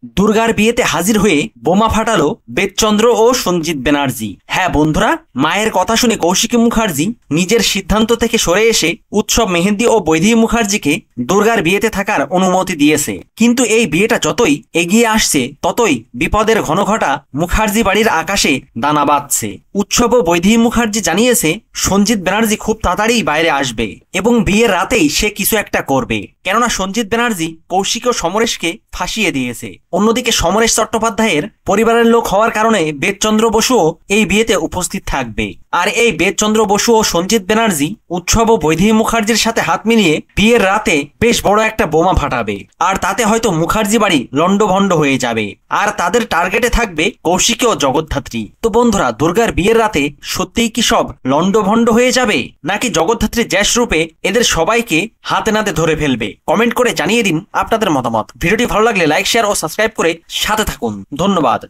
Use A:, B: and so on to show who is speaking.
A: দুর্গার বিয়েতে হাজির হয়ে বোমা ফাটালো বেদচন্দ্র ও সঞ্জিত ব্যানার্জি। হ্যাঁ বন্ধুরা, মায়ের কথা শুনে কৌশিকী মুখার্জি নিজের সিদ্ধান্ত থেকে সরে এসে উৎসব মেহেন্দি ও বৈদেহী মুখার্জিকে দুর্গার বিয়েতে থাকার অনুমতি দিয়েছে। কিন্তু এই বিয়েটা যতই এগিয়ে আসছে ততই বিপদের ঘনঘটা মুখার্জি বাড়ির আকাশে দানা বাঁধছে। উৎসব ও বৈদেহী মুখার্জি জানিয়েছে সঞ্জিত ব্যানার্জি খুব তাড়াতাড়ি বাইরে আসবে এবং বিয়ের রাতেই সে কিছু একটা করবে, কেননা সঞ্জিত ব্যানার্জি কৌশিক ও সমরেশকে ফাঁসিয়ে দিয়েছে। অন্যদিকে সমরেশ চট্টোপাধ্যায়ের পরিবারের লোক হওয়ার কারণে বেদচন্দ্র বসুও এই বিয়েতে উপস্থিত থাকবে। আর এই বেদচন্দ্র বসু ও সঞ্জিত ব্যানার্জি উৎসব ও বৈদেহী মুখার্জির সাথে হাত মিলিয়ে বিয়ের রাতে বেশ বড় একটা বোমা ফাটাবে, আর তাতে হয়তো মুখার্জি বাড়ি লন্ডভন্ড হয়ে যাবে, আর তাদের টার্গেটে থাকবে কৌশিকী ও জগদ্ধাত্রী। তো বন্ধুরা, দুর্গার বিয়ের রাতে সত্যিই কি সব লন্ডভন্ড হয়ে যাবে, নাকি জগদ্ধাত্রী জ্যাস রূপে এদের সবাইকে হাতে নাতে ধরে ফেলবে? কমেন্ট করে জানিয়ে দিন আপনাদের মতামত। ভিডিওটি ভালো লাগলে লাইক, শেয়ার ও সাবস্ক্রাইব করে সাথে থাকুন। ধন্যবাদ।